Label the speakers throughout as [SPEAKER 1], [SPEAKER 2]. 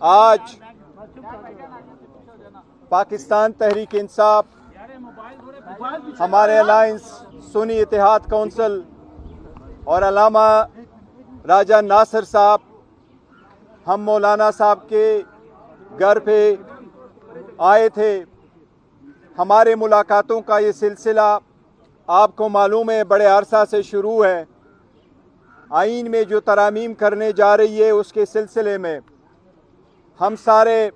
[SPEAKER 1] आज पाकिस्तान तहरीक इंसाफ, हमारे अलायंस सुन्नी इत्तेहाद कौंसिल और अल्लामा राजा नासिर साहब, हम मौलाना साहब के घर पे आए थे। हमारे मुलाकातों का ये सिलसिला आपको मालूम है बड़े अरसा से शुरू है। आइन में जो तरामीम करने जा रही है उसके सिलसिले में हम सारे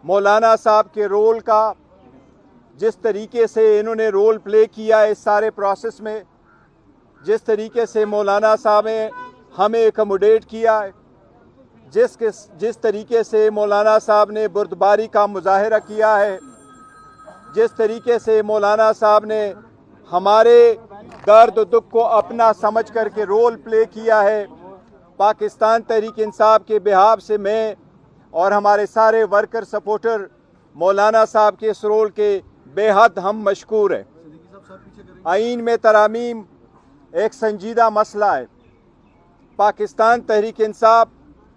[SPEAKER 1] मौलाना साहब के रोल का, जिस तरीके से इन्होंने रोल प्ले किया है इस सारे प्रोसेस में, जिस तरीके से मौलाना साहब ने हमें एकमोडेट किया है, जिस तरीके से मौलाना साहब ने बुर्दबारी का मुजाहरा किया है, जिस तरीके से मौलाना साहब ने हमारे दर्द दुख को अपना समझ करके रोल प्ले किया है, पाकिस्तान तहरीक इंसाफ के बिहाफ से मैं और हमारे सारे वर्कर सपोर्टर मौलाना साहब के इस रोल के बेहद हम मशकूर हैं। आइन में तरामीम एक संजीदा मसला है। पाकिस्तान तहरीक इंसाफ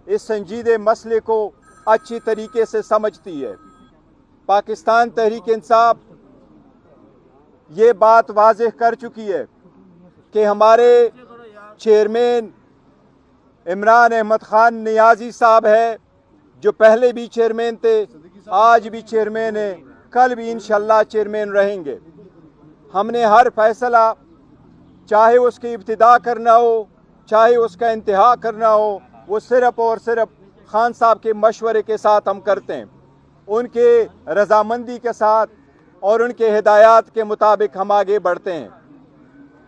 [SPEAKER 1] इस संजीदे मसले को अच्छी तरीके से समझती है। पाकिस्तान तहरीक इंसाफ ये बात वाज़ेह कर चुकी है कि हमारे चेयरमैन इमरान अहमद खान नियाजी साहब है, जो पहले भी चेयरमैन थे, आज भी चेयरमैन है, कल भी इंशाल्लाह चेयरमैन रहेंगे। हमने हर फैसला, चाहे उसकी इब्तिदा करना हो, चाहे उसका इंतहा करना हो, वो सिर्फ़ और सिर्फ खान साहब के मशवरे के साथ हम करते हैं, उनके रजामंदी के साथ और उनके हिदायत के मुताबिक हम आगे बढ़ते हैं।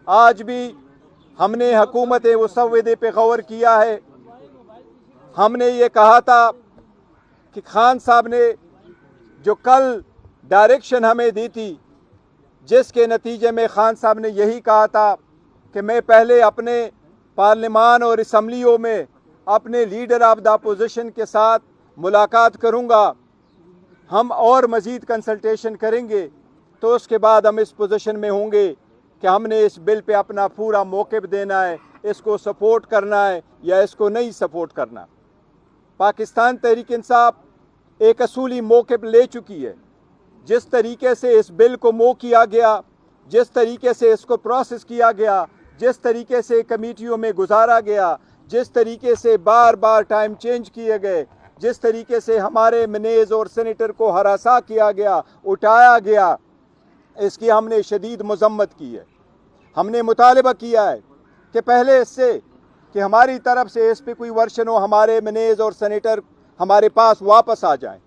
[SPEAKER 1] आज भी हमने हुकूमत मुसव्वदे पे गौर किया है। हमने ये कहा था कि खान साहब ने जो कल डायरेक्शन हमें दी थी, जिसके नतीजे में खान साहब ने यही कहा था कि मैं पहले अपने पार्लिमान और असम्बलियों में अपने लीडर ऑफ द अपोजिशन के साथ मुलाकात करूंगा, हम और मज़ीद कंसल्टेशन करेंगे, तो उसके बाद हम इस पोजीशन में होंगे कि हमने इस बिल पे अपना पूरा मौक़िफ़ देना है, इसको सपोर्ट करना है या इसको नहीं सपोर्ट करना। पाकिस्तान तहरीक इंसाफ एक असूली मौक़िफ़ ले चुकी है। जिस तरीके से इस बिल को मूव किया गया, जिस तरीके से इसको प्रोसेस किया गया, जिस तरीके से कमेटियों में गुजारा गया, जिस तरीके से बार बार टाइम चेंज किए गए, जिस तरीके से हमारे मनेज़ और सेनेटर को हरासा किया गया, उठाया गया, इसकी हमने शदीद मज़म्मत की है। हमने मुतालबा किया है कि पहले इससे कि हमारी तरफ से इस पर कोई वर्शन हो, हमारे मनेज़ और सेनेटर हमारे पास वापस आ जाएं।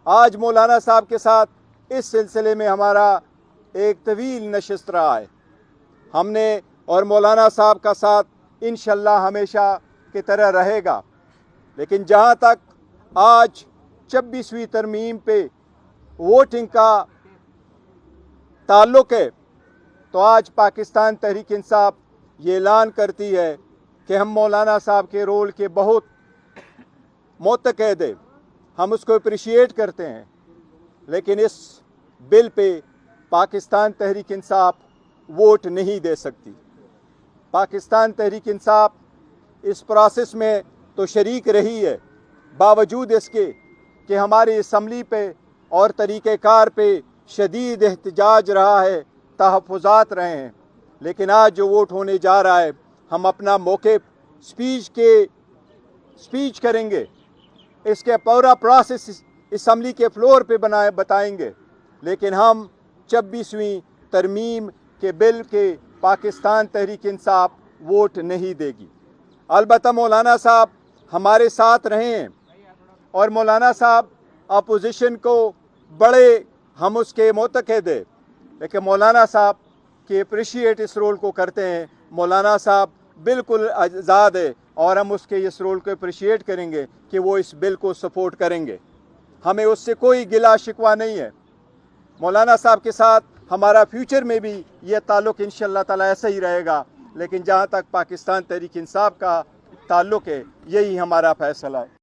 [SPEAKER 1] आज मौलाना साहब के साथ इस सिलसिले में हमारा एक तवील नशिस्त रहा है। हमने और मौलाना साहब का साथ इंशाअल्लाह हमेशा की तरह रहेगा। लेकिन जहाँ तक आज 26वीं तरमीम पे वोटिंग का ताल्लुक़ है, तो आज पाकिस्तान तहरीक इंसाफ ये ऐलान करती है कि हम मौलाना साहब के रोल के बहुत मुतक़द हैं, हम उसको अप्रिशिएट करते हैं। लेकिन इस bill pay Pakistan Tehreek Insaf vote नहीं दे सकती। पाकिस्तान तहरीक इंसाफ इस प्रोसेस में तो शरीक रही है, बावजूद इसके कि हमारी असम्बली पे और तरीक़ेकार पे शदीद एहतजाज रहा है, तहफ़्फ़ुज़ात रहे हैं। लेकिन आज जो वोट होने जा रहा है, हम अपना मौक़िफ़ स्पीच करेंगे, इसके पूरा प्रोसेस असम्बली के फ्लोर पे बताएंगे। लेकिन हम 26वीं तरमीम के बिल के पाकिस्तान तहरीक इंसाफ वोट नहीं देगी। अलबत्ता मौलाना साहब हमारे साथ रहे हैं और मौलाना साहब अपोजिशन को बड़े हम उसके मुतक़द हैं, लेकिन मौलाना साहब के अप्रिशिएट इस रोल को करते हैं। मौलाना साहब बिल्कुल आज़ाद है और हम उसके इस रोल को अप्रिशिएट करेंगे कि वो इस बिल को सपोर्ट करेंगे। हमें उससे कोई गिला शिकवा नहीं है। मौलाना साहब के साथ हमारा फ्यूचर में भी ये ताल्लुक़ इंशाअल्लाह ताला ऐसा ही रहेगा। लेकिन जहाँ तक पाकिस्तान तहरीक इंसाफ का ताल्लुक़ है, यही हमारा फ़ैसला है।